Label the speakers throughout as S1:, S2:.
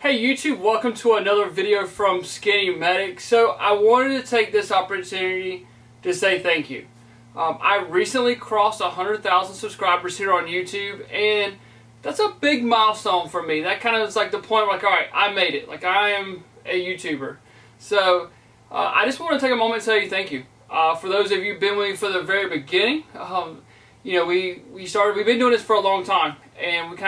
S1: Hey YouTube, welcome to another video from SkinnyMedic. So I wanted to take this opportunity to say thank you. I recently crossed 100,000 subscribers here on YouTube, and that's a big milestone for me. That kind of is like the point where, like, alright, I made it. Like, I am a YouTuber. So I just want to take a moment to tell you thank you. For those of you who've been with me for the very beginning, you know, we've been doing this for a long time, and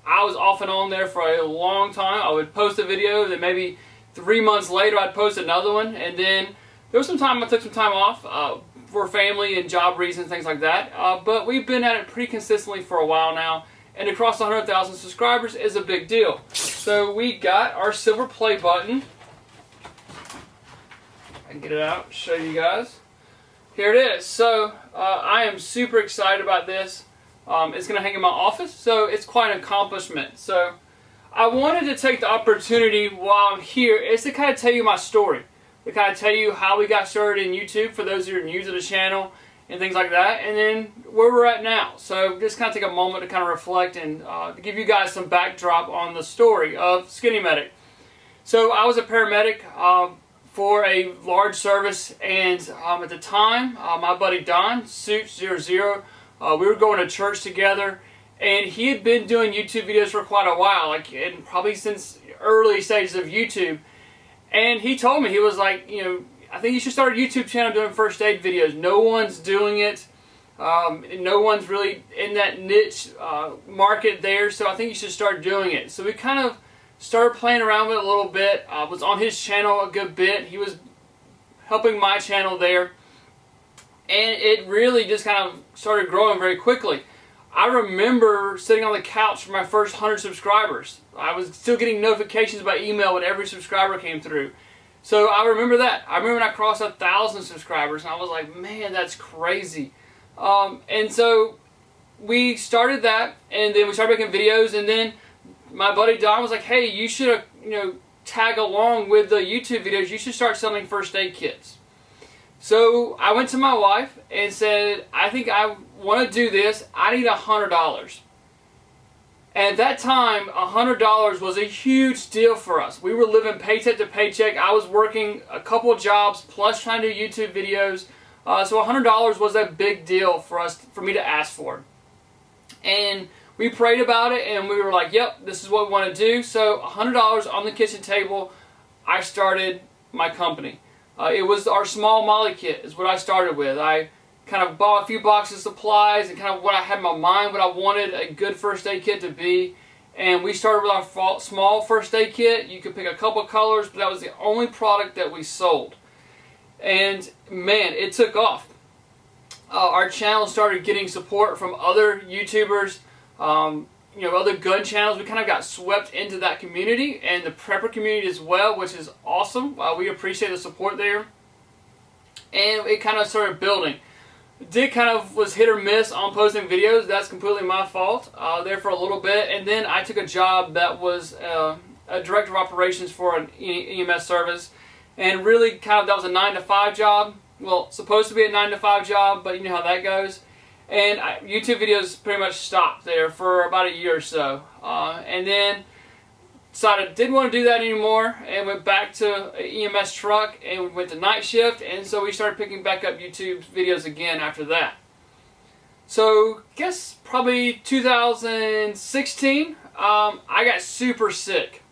S1: I was off and on there for a long time. I would post a video, then maybe 3 months later I'd post another one, and then there was some time I took some time off for family and job reasons, things like that. But we've been at it pretty consistently for a while now, and to cross 100,000 subscribers is a big deal. So we got our silver play button. I can get it out, show you guys. Here it is. So I am super excited about this. It's going to hang in my office, so it's quite an accomplishment. So I wanted to take the opportunity while I'm here is to kind of tell you my story. To kind of tell you how we got started in YouTube for those who are new to the channel and things like that, and then where we're at now. So just kind of take a moment to kind of reflect and to give you guys some backdrop on the story of SkinnyMedic. So I was a paramedic for a large service, and at the time, my buddy Don, Suit 00, we were going to church together, and he had been doing YouTube videos for quite a while, and probably since early stages of YouTube. And he told me, he was like, you know, I think you should start a YouTube channel doing first aid videos. No one's doing it. No one's really in that niche market there, so I think you should start doing it. So we kind of started playing around with it a little bit. I was on his channel a good bit. He was helping my channel there. And it really just kind of started growing very quickly. I remember sitting on the couch for my first 100 subscribers. I was still getting notifications by email when every subscriber came through. So I remember that. I remember when I crossed 1,000 subscribers, and I was like, man, that's crazy. And so we started that, and then we started making videos, and then my buddy Don was like, hey, you should tag along with the YouTube videos. You should start selling first aid kits. So I went to my wife and said, I think I want to do this. I need $100. And at that time, $100 was a huge deal for us. We were living paycheck to paycheck. I was working a couple of jobs plus trying to do YouTube videos. So $100 was a big deal for me to ask for. And we prayed about it, and we were like, yep, this is what we want to do. So $100 on the kitchen table, I started my company. It was our small molly kit is what I started with. I kind of bought a few boxes of supplies and kind of what I had in my mind, what I wanted a good first aid kit to be. And we started with our small first aid kit. You could pick a couple of colors, but that was the only product that we sold. And man, it took off. Our channel started getting support from other YouTubers, other gun channels. We kind of got swept into that community and the prepper community as well, which is awesome. We appreciate the support there. And it kind of started building. Dick kind of was hit or miss on posting videos. That's completely my fault there for a little bit. And then I took a job that was a director of operations for an EMS service. And really that was a 9-to-5 job. Well, supposed to be a 9-to-5 job, but you know how that goes. And YouTube videos pretty much stopped there for about a year or so. And then decided didn't want to do that anymore and went back to an EMS truck and we went to night shift. And so we started picking back up YouTube videos again after that. So I guess probably 2016, I got super sick.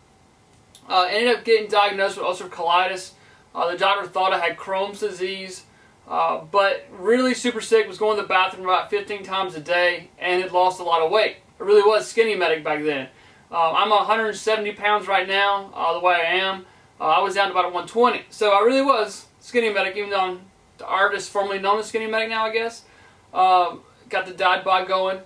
S1: Ended up getting diagnosed with ulcerative colitis. The doctor thought I had Crohn's disease. But really super sick, was going to the bathroom about 15 times a day, and had lost a lot of weight. I really was SkinnyMedic back then. I'm 170 pounds right now, the way I am. I was down to about 120. So I really was SkinnyMedic, even though I'm the artist formerly known as SkinnyMedic now, I guess. Got the diet bod going.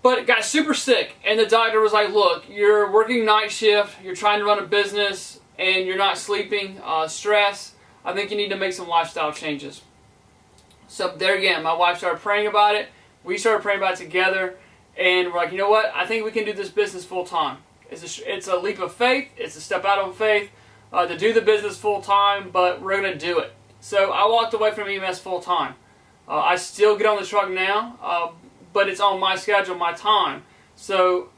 S1: But got super sick, and the doctor was like, look, you're working night shift, you're trying to run a business, and you're not sleeping, stress. I think you need to make some lifestyle changes. So there again, my wife started praying about it. We started praying about it together. And we're like, you know what? I think we can do this business full time. It's a leap of faith. It's a step out on faith to do the business full time, but we're going to do it. So I walked away from EMS full time. I still get on the truck now, but it's on my schedule, my time. So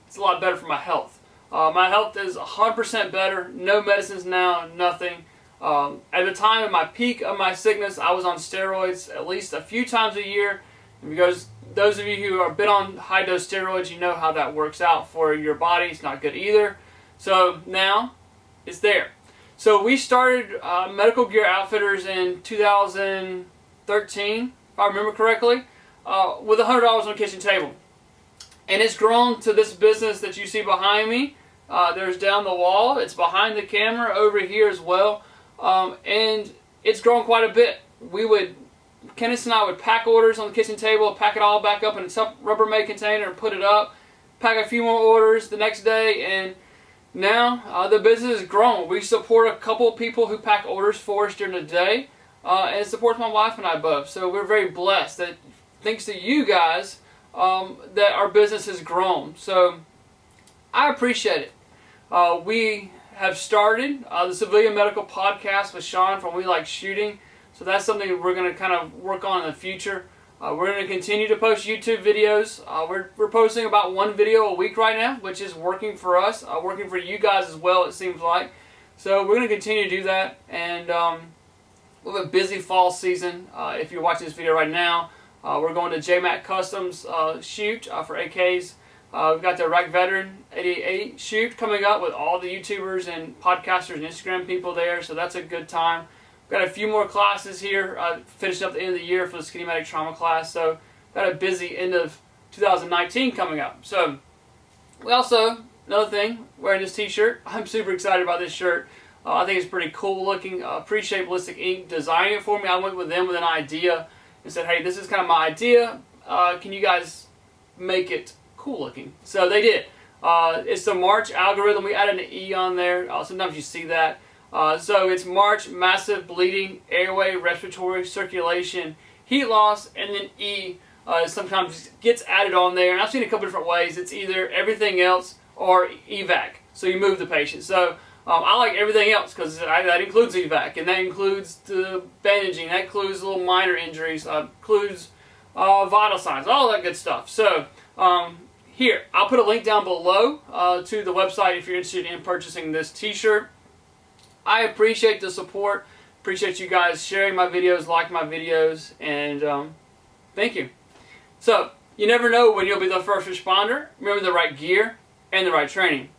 S1: it's a lot better for my health. My health is 100% better. No medicines now, nothing. At the time of my peak of my sickness, I was on steroids at least a few times a year. And because those of you who have been on high-dose steroids, you know how that works out for your body. It's not good either. So now it's there. So we started Medical Gear Outfitters in 2013, if I remember correctly, with $100 on the kitchen table. And it's grown to this business that you see behind me. There's down the wall. It's behind the camera over here as well. And it's grown quite a bit. Kenneth and I would pack orders on the kitchen table, pack it all back up in a Rubbermaid container and put it up, pack a few more orders the next day, and now the business has grown. We support a couple of people who pack orders for us during the day, and it supports my wife and I both. So we're very blessed that thanks to you guys that our business has grown. So I appreciate it. We have started the Civilian Medical Podcast with Sean from We Like Shooting. So that's something we're going to kind of work on in the future. We're going to continue to post YouTube videos. We're posting about one video a week right now, which is working for us, working for you guys as well, it seems like. So we're going to continue to do that. And we have a busy fall season. If you're watching this video right now, we're going to JMAC Customs shoot for AKs. We've got the Iraq Veteran 88 shoot coming up with all the YouTubers and podcasters and Instagram people there. So that's a good time. We've got a few more classes here, finishing up the end of the year for the SkinnyMedic trauma class. So got a busy end of 2019 coming up. So we also, another thing, wearing this t-shirt. I'm super excited about this shirt. I think it's pretty cool looking. Appreciate Ballistic Ink designing it for me. I went with them with an idea and said, hey, this is kind of my idea. Can you guys make it cool looking? So they did. It's the March algorithm. We added an E on there. Sometimes you see that. So it's March, massive bleeding, airway, respiratory, circulation, heat loss, and then E sometimes gets added on there. And I've seen it a couple different ways. It's either everything else or evac. So you move the patient. So I like everything else because that includes evac, and that includes the bandaging, that includes little minor injuries, includes vital signs, all that good stuff. So here, I'll put a link down below to the website if you're interested in purchasing this t-shirt. I appreciate the support, appreciate you guys sharing my videos, liking my videos, and thank you. So, you never know when you'll be the first responder. Remember the right gear and the right training.